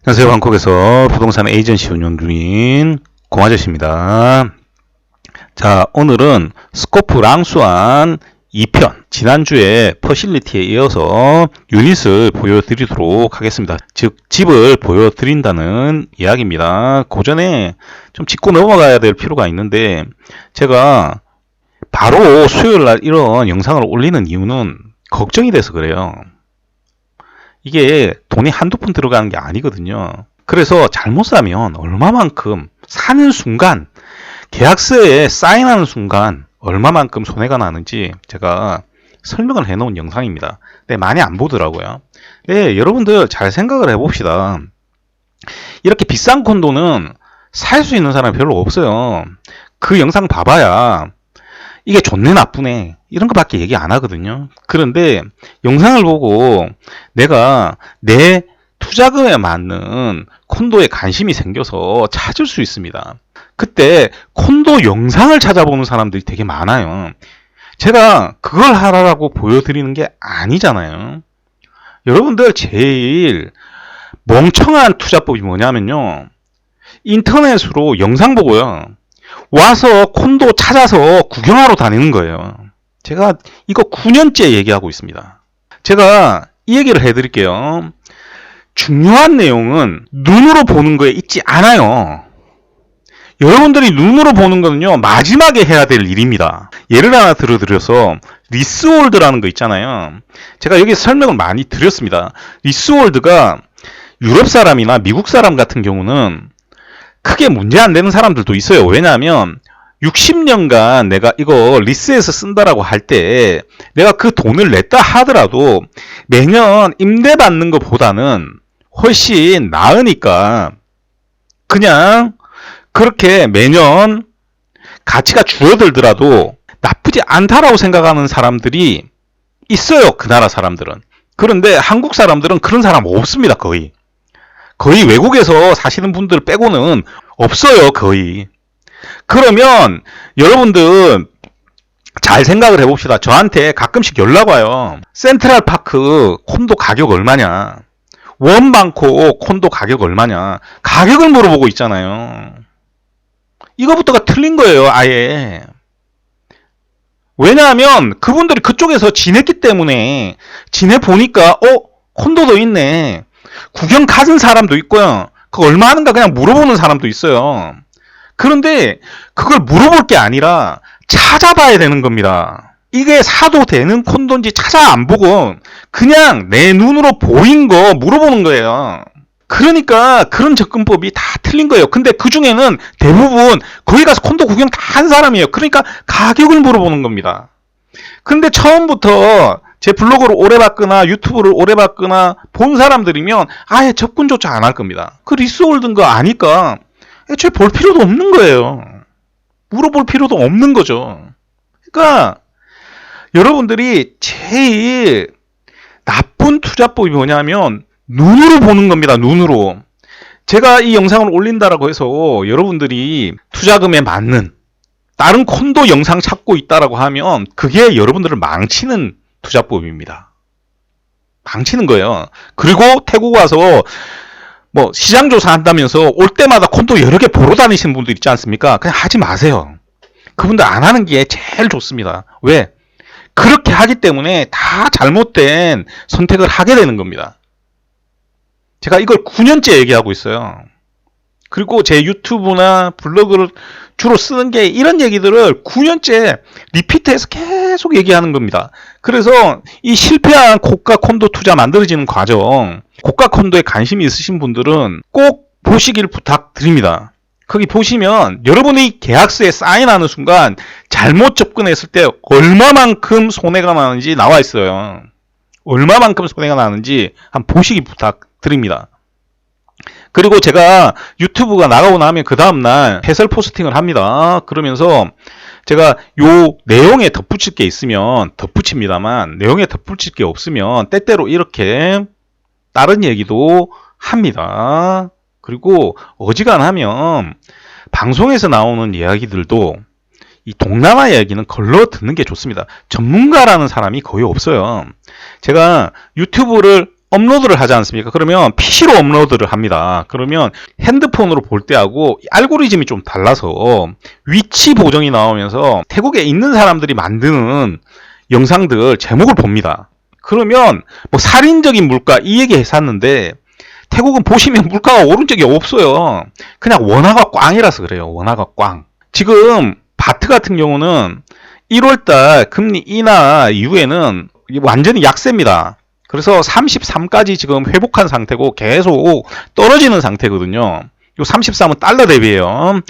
안녕하세요. 방콕에서 부동산 에이전시 운영 중인 공아저씨입니다. 자, 오늘은 스코프 랑수안 2편, 지난주에 퍼실리티에 이어서 유닛을 보여드리도록 하겠습니다. 즉, 집을 보여드린다는 이야기입니다. 그 전에 좀 짚고 넘어가야 될 필요가 있는데, 제가 바로 수요일날 이런 영상을 올리는 이유는 걱정이 돼서 그래요. 이게 돈이 한두 푼 들어가는 게 아니거든요. 그래서 잘못 사면 얼마만큼 사는 순간, 계약서에 사인하는 순간 얼마만큼 손해가 나는지 제가 설명을 해놓은 영상입니다. 네, 많이 안 보더라고요. 네, 여러분들 잘 생각을 해봅시다. 이렇게 비싼 콘도는 살 수 있는 사람이 별로 없어요. 그 영상 봐봐야 이게 좋네 나쁘네 이런 거밖에 얘기 안 하거든요. 그런데 영상을 보고 내가 내 투자금에 맞는 콘도에 관심이 생겨서 찾을 수 있습니다. 그때 콘도 영상을 찾아보는 사람들이 되게 많아요. 제가 그걸 하라고 보여드리는 게 아니잖아요. 여러분들 제일 멍청한 투자법이 뭐냐면요, 인터넷으로 영상 보고요, 와서 콘도 찾아서 구경하러 다니는 거예요. 제가 이거 9년째 얘기하고 있습니다. 제가 이 얘기를 해드릴게요. 중요한 내용은 눈으로 보는 거에 있지 않아요. 여러분들이 눈으로 보는 거는요, 마지막에 해야 될 일입니다. 예를 하나 들어드려서 리스홀드라는 거 있잖아요. 제가 여기 설명을 많이 드렸습니다. 리스홀드가 유럽 사람이나 미국 사람 같은 경우는 크게 문제 안 되는 사람들도 있어요. 왜냐하면 60년간 내가 이거 리스에서 쓴다라고 할 때 내가 그 돈을 냈다 하더라도 매년 임대받는 것보다는 훨씬 나으니까 그냥 그렇게 매년 가치가 줄어들더라도 나쁘지 않다라고 생각하는 사람들이 있어요. 그 나라 사람들은. 그런데 한국 사람들은 그런 사람 없습니다. 거의 외국에서 사시는 분들 빼고는 없어요. 거의. 그러면 여러분들 잘 생각을 해봅시다. 저한테 가끔씩 연락 와요. 센트럴파크 콘도 가격 얼마냐, 원방콕 콘도 가격 얼마냐, 가격을 물어보고 있잖아요. 이거부터가 틀린 거예요. 아예. 왜냐하면 그분들이 그쪽에서 지냈기 때문에 지내보니까 콘도도 있네, 구경 가는 사람도 있고요, 그거 얼마 하는가 그냥 물어보는 사람도 있어요. 그런데 그걸 물어볼 게 아니라 찾아봐야 되는 겁니다. 이게 사도 되는 콘도인지 찾아 안 보고 그냥 내 눈으로 보인 거 물어보는 거예요. 그러니까 그런 접근법이 다 틀린 거예요. 근데 그 중에는 대부분 거기 가서 콘도 구경 다 한 사람이에요. 그러니까 가격을 물어보는 겁니다. 근데 처음부터 제 블로그를 오래 봤거나 유튜브를 오래 봤거나 본 사람들이면 아예 접근조차 안 할 겁니다. 그 리스홀드인 거 아니까 애초에 볼 필요도 없는 거예요. 물어볼 필요도 없는 거죠. 그러니까 여러분들이 제일 나쁜 투자법이 뭐냐면 눈으로 보는 겁니다. 눈으로. 제가 이 영상을 올린다라고 해서 여러분들이 투자금에 맞는 다른 콘도 영상 찾고 있다라고 하면 그게 여러분들을 망치는 투자법입니다. 망치는 거예요. 그리고 태국 와서 뭐 시장 조사한다면서 올 때마다 콘도 여러 개 보러 다니시는 분들 있지 않습니까? 그냥 하지 마세요. 그분들 안 하는 게 제일 좋습니다. 왜? 그렇게 하기 때문에 다 잘못된 선택을 하게 되는 겁니다. 제가 이걸 9년째 얘기하고 있어요. 그리고 제 유튜브나 블로그를 주로 쓰는 게 이런 얘기들을 9년째 리피트해서 계속 얘기하는 겁니다. 그래서 이 실패한 고가 콘도 투자 만들어지는 과정, 고가 콘도에 관심이 있으신 분들은 꼭 보시길 부탁드립니다. 거기 보시면 여러분이 계약서에 사인하는 순간 잘못 접근했을 때 얼마만큼 손해가 나는지 나와 있어요. 얼마만큼 손해가 나는지 한번 보시기 부탁드립니다. 그리고 제가 유튜브가 나가고 나면 그 다음날 해설 포스팅을 합니다. 그러면서 제가 요 내용에 덧붙일 게 있으면 덧붙입니다만, 내용에 덧붙일 게 없으면 때때로 이렇게 다른 얘기도 합니다. 그리고 어지간하면 방송에서 나오는 이야기들도 이 동남아 이야기는 걸러 듣는 게 좋습니다. 전문가라는 사람이 거의 없어요. 제가 유튜브를 업로드를 하지 않습니까? 그러면 PC로 업로드를 합니다. 그러면 핸드폰으로 볼 때하고 알고리즘이 좀 달라서 위치 보정이 나오면서 태국에 있는 사람들이 만드는 영상들 제목을 봅니다. 그러면 뭐 살인적인 물가 이 얘기 했었는데 태국은 보시면 물가가 오른 적이 없어요. 그냥 원화가 꽝이라서 그래요. 원화가 꽝. 지금 바트 같은 경우는 1월달 금리 인하 이후에는 완전히 약세입니다. 그래서 33까지 지금 회복한 상태고 계속 떨어지는 상태거든요. 요 33은 달러 대비예요.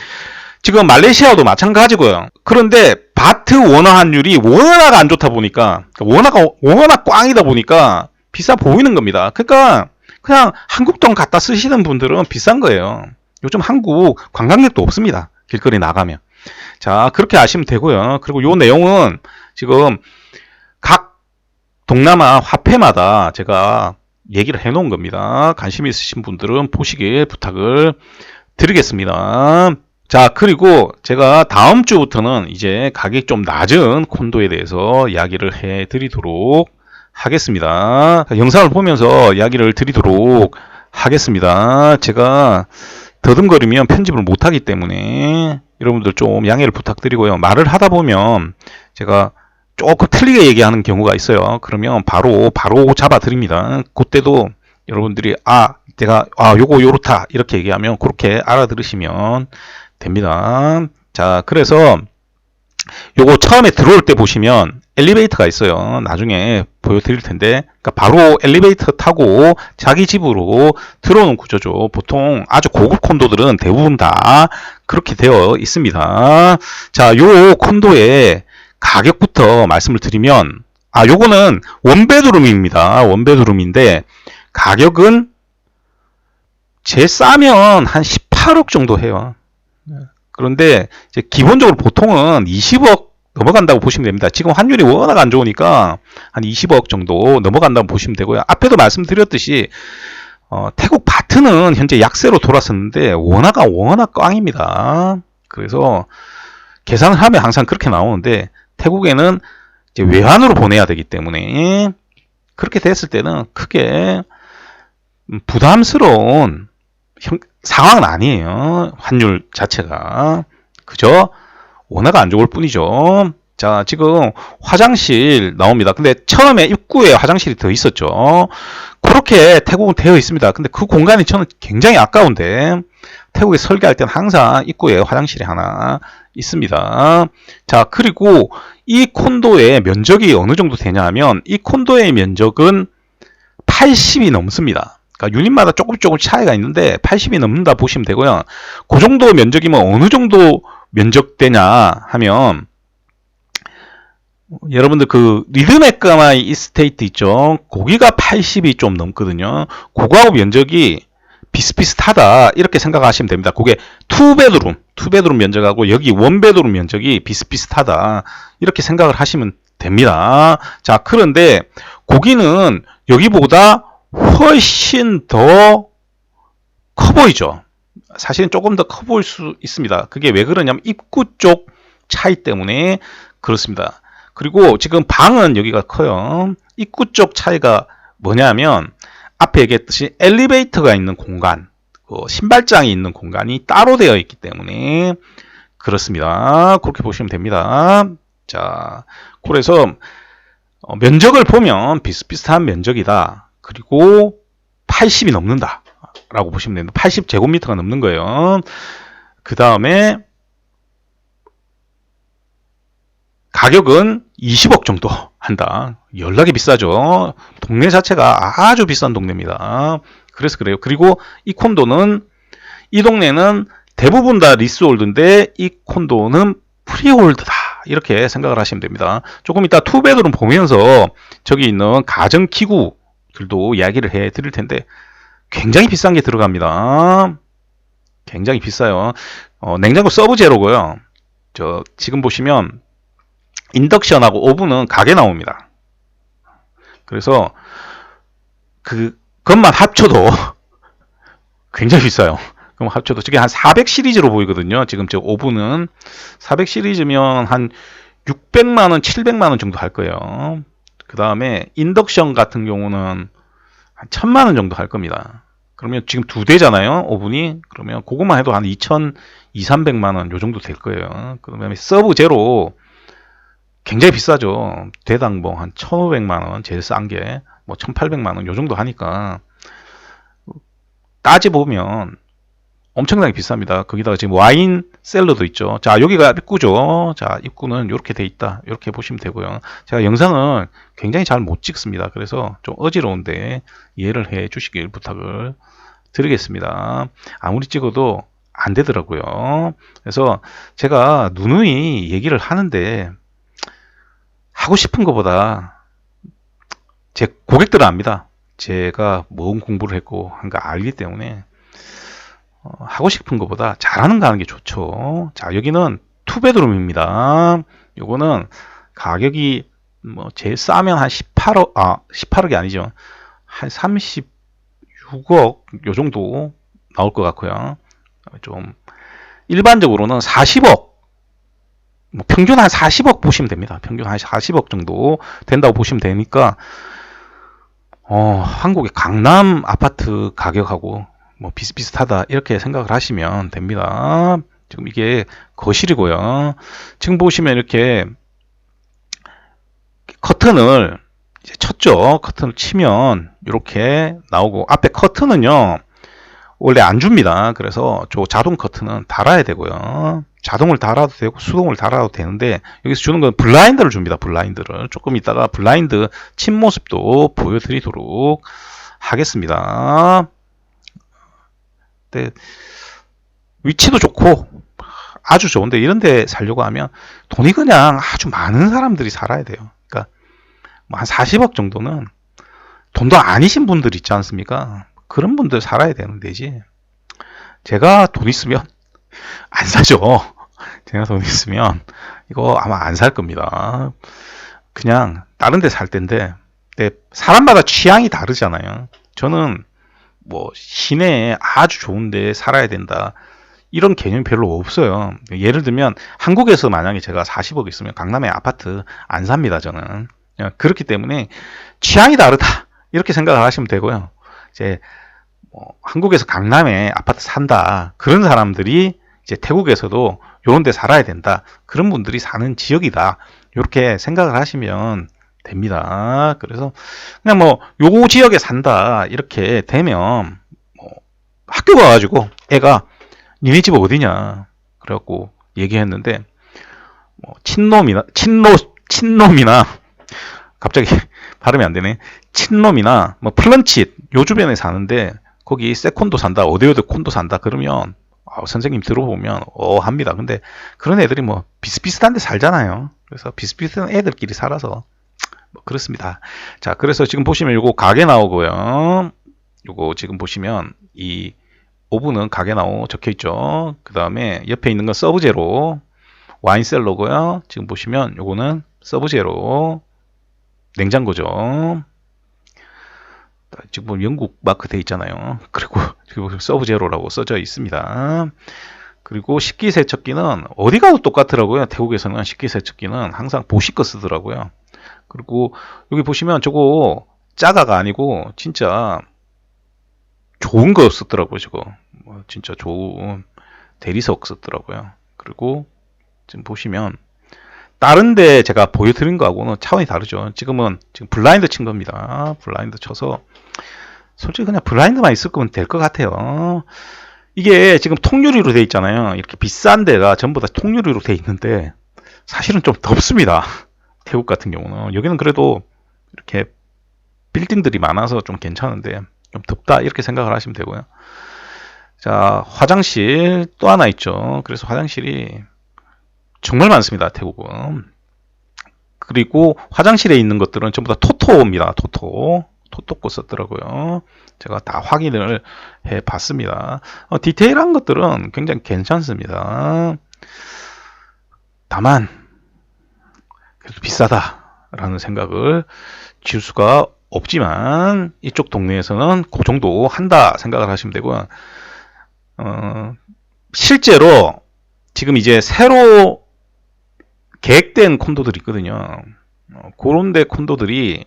지금 말레이시아도 마찬가지고요. 그런데 바트 원화 환율이 워낙 안 좋다 보니까 원화가 워낙 꽝이다 보니까 비싸 보이는 겁니다. 그러니까 그냥 한국 돈 갖다 쓰시는 분들은 비싼 거예요. 요즘 한국 관광객도 없습니다. 길거리 나가면. 자, 그렇게 아시면 되고요. 그리고 요 내용은 지금 각 동남아 화폐마다 제가 얘기를 해 놓은 겁니다. 관심 있으신 분들은 보시길 부탁을 드리겠습니다. 자, 그리고 제가 다음 주부터는 이제 가격이 좀 낮은 콘도에 대해서 이야기를 해 드리도록 하겠습니다. 영상을 보면서 이야기를 드리도록 하겠습니다. 제가 더듬거리면 편집을 못하기 때문에 여러분들 좀 양해를 부탁드리고요. 말을 하다 보면 제가 조금 틀리게 얘기하는 경우가 있어요. 그러면 바로 잡아 드립니다. 그때도 여러분들이 제가 요거 요렇다 이렇게 얘기하면 그렇게 알아들으시면 됩니다. 자, 그래서 요거 처음에 들어올 때 보시면 엘리베이터가 있어요. 나중에 보여드릴 텐데, 그러니까 바로 엘리베이터 타고 자기 집으로 들어오는 구조죠. 보통 아주 고급 콘도들은 대부분 다 그렇게 되어 있습니다. 자, 요 콘도의 가격부터 말씀을 드리면, 요거는 원베드룸입니다. 원베드룸인데 가격은 제 싸면 한 18억 정도 해요. 그런데 이제 기본적으로 보통은 20억 넘어간다고 보시면 됩니다. 지금 환율이 워낙 안 좋으니까 한 20억 정도 넘어간다고 보시면 되고요. 앞에도 말씀드렸듯이 태국 바트는 현재 약세로 돌았었는데 원화가 워낙 꽝입니다. 그래서 계산을 하면 항상 그렇게 나오는데 태국에는 이제 외환으로 보내야 되기 때문에 그렇게 됐을 때는 크게 부담스러운 상황은 아니에요. 환율 자체가. 그죠? 원화가 안 좋을 뿐이죠. 자, 지금 화장실 나옵니다. 근데 처음에 입구에 화장실이 더 있었죠. 그렇게 태국은 되어 있습니다. 근데 그 공간이 저는 굉장히 아까운데 태국에 설계할 때는 항상 입구에 화장실이 하나 있습니다. 자, 그리고 이 콘도의 면적이 어느 정도 되냐 하면 이 콘도의 면적은 80이 넘습니다. 그러니까 유닛마다 조금 차이가 있는데 80이 넘는다 보시면 되고요. 그 정도 면적이면 어느 정도 면적되냐 하면 여러분들 그 리드메까마이 이스테이트 있죠. 거기가 80이 좀 넘거든요. 그거하고 면적이 비슷비슷하다 이렇게 생각하시면 됩니다. 그게 투베드룸 면적하고 여기 원베드룸 면적이 비슷비슷하다 이렇게 생각을 하시면 됩니다. 자, 그런데 거기는 여기보다 훨씬 더 커 보이죠. 사실은 조금 더 커 보일 수 있습니다. 그게 왜 그러냐면 입구 쪽 차이 때문에 그렇습니다. 그리고 지금 방은 여기가 커요. 입구 쪽 차이가 뭐냐면 앞에 얘기했듯이 엘리베이터가 있는 공간, 신발장이 있는 공간이 따로 되어 있기 때문에 그렇습니다. 그렇게 보시면 됩니다. 자, 그래서 면적을 보면 비슷비슷한 면적이다. 그리고 80이 넘는다 라고 보시면 됩니다. 80제곱미터가 넘는 거예요. 그 다음에 가격은 20억 정도 한다. 연락이 비싸죠. 동네 자체가 아주 비싼 동네입니다. 그래서 그래요. 그리고 이 콘도는 이 동네는 대부분 다 리스홀드인데 이 콘도는 프리홀드다. 이렇게 생각을 하시면 됩니다. 조금 이따 투베드룸 보면서 저기 있는 가전기구들도 이야기를 해 드릴 텐데 굉장히 비싼 게 들어갑니다. 굉장히 비싸요. 냉장고 서브 제로고요. 지금 보시면 인덕션하고 오븐은 가게 나옵니다. 그래서 그것만 합쳐도 굉장히 비싸요. 그럼 합쳐도 저게 한 400 시리즈로 보이거든요. 지금 저 오븐은 400 시리즈면 한 600만원, 700만원 정도 할 거예요. 그 다음에 인덕션 같은 경우는 한 1000만 원 정도 할 겁니다. 그러면 지금 2대잖아요, 오븐이. 그러면 그것만 해도 한 300만 원 요 정도 될 거예요. 그다음에 서브 제로 굉장히 비싸죠. 대당 뭐 한 1,500만 원, 제일 싼 게 뭐 1,800만 원 요 정도 하니까 따져보면 엄청나게 비쌉니다. 거기다가 지금 와인 셀러도 있죠. 자, 여기가 입구죠. 자, 입구는 이렇게 돼 있다. 이렇게 보시면 되고요. 제가 영상을 굉장히 잘 못 찍습니다. 그래서 좀 어지러운데 이해를 해 주시길 부탁을 드리겠습니다. 아무리 찍어도 안 되더라고요. 그래서 제가 누누이 얘기를 하는데 하고 싶은 것보다 제 고객들은 압니다. 제가 뭔 공부를 했고 한 거 알기 때문에 하고 싶은 것보다 잘하는 거 하는 게 좋죠. 자, 여기는 투베드룸입니다. 요거는 가격이 뭐 제일 싸면 한 18억, 18억이 아니죠. 한 36억 요 정도 나올 것 같고요. 좀 일반적으로는 40억, 뭐 평균 한 40억 보시면 됩니다. 평균 한 40억 정도 된다고 보시면 되니까 한국의 강남 아파트 가격하고 뭐 비슷비슷하다 이렇게 생각을 하시면 됩니다. 지금 이게 거실이고요. 지금 보시면 이렇게 커튼을 이제 쳤죠. 커튼을 치면 이렇게 나오고 앞에 커튼은요 원래 안 줍니다. 그래서 저 자동 커튼은 달아야 되고요. 자동을 달아도 되고 수동을 달아도 되는데 여기서 주는 건 블라인드를 줍니다. 블라인드를 조금 이따가 블라인드 친 모습도 보여드리도록 하겠습니다. 네, 위치도 좋고 아주 좋은데 이런 데 살려고 하면 돈이 그냥 아주 많은 사람들이 살아야 돼요. 그러니까 뭐 한 40억 정도는 돈도 아니신 분들 있지 않습니까? 그런 분들 살아야 되는 데지. 제가 돈 있으면 안 사죠. 제가 돈 있으면 이거 아마 안 살 겁니다. 그냥 다른 데 살 텐데 사람마다 취향이 다르잖아요. 저는 뭐 시내에 아주 좋은 데 살아야 된다 이런 개념이 별로 없어요. 예를 들면 한국에서 만약에 제가 40억 있으면 강남에 아파트 안 삽니다. 저는 그렇기 때문에 취향이 다르다 이렇게 생각을 하시면 되고요. 이제 뭐 한국에서 강남에 아파트 산다 그런 사람들이 이제 태국에서도 요런 데 살아야 된다 그런 분들이 사는 지역이다 이렇게 생각을 하시면 됩니다. 그래서 그냥 뭐 요 지역에 산다 이렇게 되면 뭐 학교 가가지고 애가 니네 집 어디냐 그래갖고 얘기했는데 뭐 친놈이나 갑자기 발음이 안 되네. 친놈이나 뭐 플런칫 요 주변에 사는데 거기 세콘도 산다 어디 콘도 산다 그러면 선생님 들어보면 합니다. 근데 그런 애들이 뭐 비슷비슷한 데 살잖아요. 그래서 비슷비슷한 애들끼리 살아서 뭐 그렇습니다. 자, 그래서 지금 보시면 요거 가게 나오고요. 요거 지금 보시면 이 오븐은 가게 나오 적혀 있죠. 그 다음에 옆에 있는 건 서브제로 와인셀러고요. 지금 보시면 요거는 서브제로 냉장고죠. 지금 보면 영국 마크 돼 있잖아요. 그리고 지금 서브제로라고 써져 있습니다. 그리고 식기세척기는 어디 가도 똑같더라고요. 태국에서는 식기세척기는 항상 보시 거 쓰더라고요. 그리고 여기 보시면 저거 짜가가 아니고 진짜 좋은 거 썼더라고요. 저거 진짜 좋은 대리석 썼더라고요. 그리고 지금 보시면 다른 데 제가 보여드린 거하고는 차원이 다르죠. 지금 블라인드 친 겁니다. 블라인드 쳐서 솔직히 그냥 블라인드만 있을 거면 될 것 같아요. 이게 지금 통유리로 돼 있잖아요. 이렇게 비싼 데가 전부 다 통유리로 돼 있는데 사실은 좀 덥습니다. 태국 같은 경우는 여기는 그래도 이렇게 빌딩들이 많아서 좀 괜찮은데 좀 덥다 이렇게 생각을 하시면 되고요. 자, 화장실 또 하나 있죠. 그래서 화장실이 정말 많습니다. 태국은. 그리고 화장실에 있는 것들은 전부 다 토토입니다. 토토 거 썼더라고요. 제가 다 확인을 해 봤습니다. 디테일한 것들은 굉장히 괜찮습니다. 다만 그래도 비싸다라는 생각을 지울 수가 없지만 이쪽 동네에서는 그 정도 한다 생각을 하시면 되고요. 실제로 지금 이제 새로 계획된 콘도들이 있거든요. 그런 데 콘도들이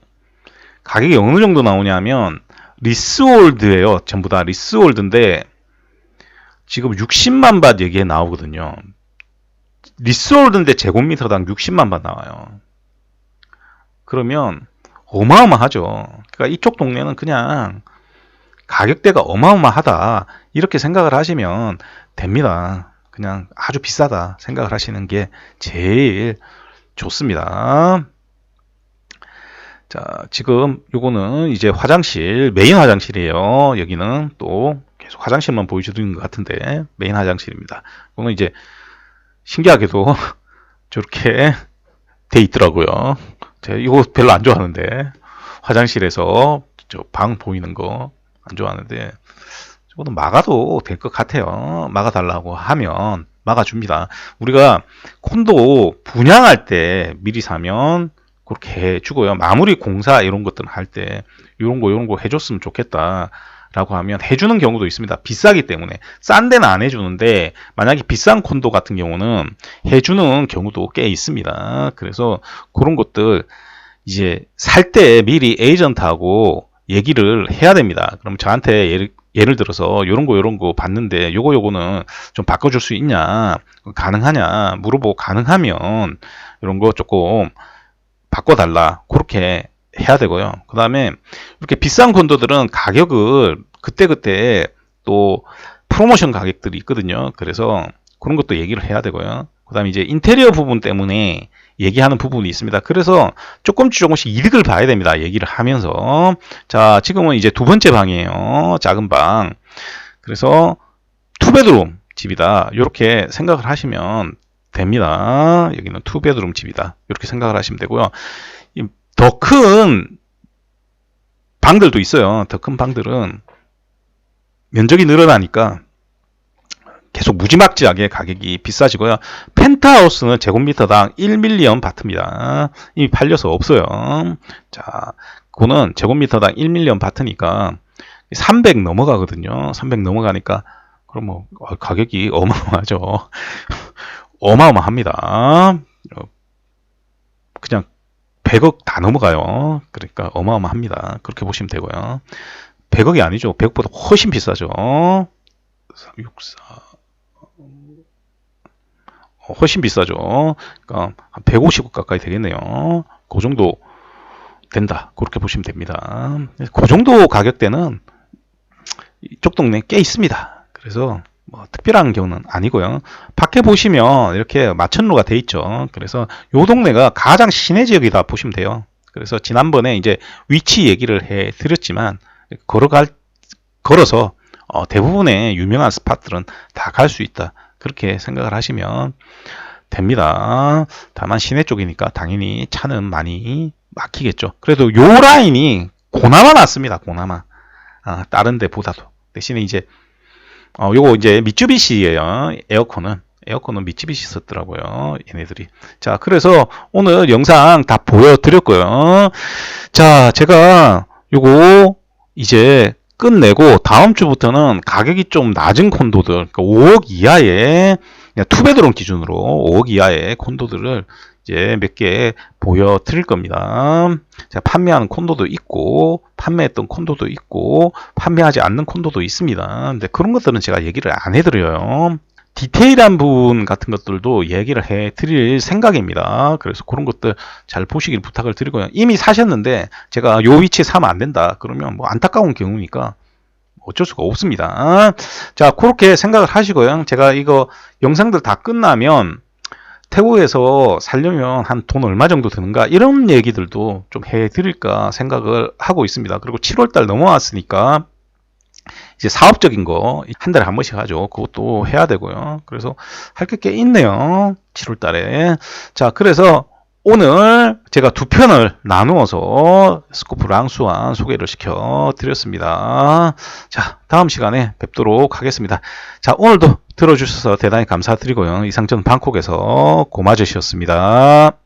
가격이 어느 정도 나오냐면 리스홀드예요. 전부 다 리스홀드인데 지금 60만 밭 여기에 나오거든요. 리스홀드인데 제곱미터당 60만 밭 나와요. 그러면 어마어마하죠. 그러니까 이쪽 동네는 그냥 가격대가 어마어마하다 이렇게 생각을 하시면 됩니다. 그냥 아주 비싸다 생각을 하시는 게 제일 좋습니다. 자, 지금 요거는 이제 화장실, 메인 화장실이에요. 여기는 또 계속 화장실만 보여주는 것 같은데 메인 화장실입니다. 이거는 이제 신기하게도 저렇게 돼 있더라고요. 제가 이거 별로 안 좋아하는데 화장실에서 저 방 보이는 거 안 좋아하는데 저거는 막아도 될 것 같아요. 막아달라고 하면 막아줍니다. 우리가 콘도 분양할 때 미리 사면 그렇게 해주고요. 마무리 공사 이런 것들 할 때 이런 거 해줬으면 좋겠다 라고 하면 해주는 경우도 있습니다. 비싸기 때문에 싼 데는 안 해주는데 만약에 비싼 콘도 같은 경우는 해주는 경우도 꽤 있습니다. 그래서 그런 것들 이제 살 때 미리 에이전트하고 얘기를 해야 됩니다. 그럼 저한테 예를 들어서 요런 거 봤는데 요거는 좀 바꿔줄 수 있냐 가능하냐 물어보고 가능하면 이런 거 조금 바꿔달라 그렇게 해야 되고요. 그 다음에 이렇게 비싼 콘도들은 가격을 그때그때 또 프로모션 가격들이 있거든요. 그래서 그런 것도 얘기를 해야 되고요. 그 다음에 이제 인테리어 부분 때문에 얘기하는 부분이 있습니다. 그래서 조금씩 이득을 봐야 됩니다. 얘기를 하면서. 자, 지금은 이제 두 번째 방이에요. 작은 방. 그래서 투베드룸 집이다. 이렇게 생각을 하시면 됩니다. 여기는 투베드룸 집이다. 이렇게 생각을 하시면 되고요. 더 큰 방들도 있어요. 더 큰 방들은 면적이 늘어나니까 계속 무지막지하게 가격이 비싸지고요. 펜트하우스는 제곱미터당 1밀리언 바트입니다. 이미 팔려서 없어요. 자, 그거는 제곱미터당 1밀리언 바트니까 300 넘어가거든요. 300 넘어가니까 그럼 뭐 가격이 어마어마하죠. 어마어마합니다. 그냥 100억 다 넘어가요. 그러니까 어마어마합니다. 그렇게 보시면 되고요. 100억이 아니죠. 100억보다 훨씬 비싸죠. 364 훨씬 비싸죠. 그러니까 한 150억 가까이 되겠네요. 그 정도 된다. 그렇게 보시면 됩니다. 그 정도 가격대는 이쪽 동네에 꽤 있습니다. 그래서 뭐 특별한 경우는 아니고요. 밖에 보시면 이렇게 마천루가 돼 있죠. 그래서 요 동네가 가장 시내 지역이다 보시면 돼요. 그래서 지난번에 이제 위치 얘기를 해 드렸지만 걸어서 대부분의 유명한 스팟들은 다 갈 수 있다. 그렇게 생각을 하시면 됩니다. 다만 시내 쪽이니까 당연히 차는 많이 막히겠죠. 그래도 요 라인이 고나마 낫습니다. 고나마. 다른 데보다도. 대신에 이제 요거 이제 미쯔비시예요. 에어컨은 미쯔비시 썼더라고요. 얘네들이. 자, 그래서 오늘 영상 다 보여드렸고요. 자, 제가 요거 이제 끝내고 다음 주부터는 가격이 좀 낮은 콘도들, 그러니까 5억 이하의 투베드룸 기준으로 5억 이하의 콘도들을 이제 몇 개 보여드릴 겁니다. 자, 판매하는 콘도도 있고 판매했던 콘도도 있고 판매하지 않는 콘도도 있습니다. 근데 그런 것들은 제가 얘기를 안 해드려요. 디테일한 부분 같은 것들도 얘기를 해 드릴 생각입니다. 그래서 그런 것들 잘 보시길 부탁을 드리고요. 이미 사셨는데 제가 요 위치에 사면 안 된다 그러면 뭐 안타까운 경우니까 어쩔 수가 없습니다. 자, 그렇게 생각을 하시고요. 제가 이거 영상들 다 끝나면 태국에서 살려면 한 돈 얼마 정도 드는가 이런 얘기들도 좀 해드릴까 생각을 하고 있습니다. 그리고 7월달 넘어왔으니까 이제 사업적인 거 한 달에 한 번씩 하죠. 그것도 해야 되고요. 그래서 할 게 꽤 있네요. 7월달에. 자, 그래서 오늘 제가 두 편을 나누어서 스코프 랑수안 소개를 시켜 드렸습니다. 자, 다음 시간에 뵙도록 하겠습니다. 자, 오늘도 들어주셔서 대단히 감사드리고요. 이상 저는 방콕에서 고마저씨였습니다.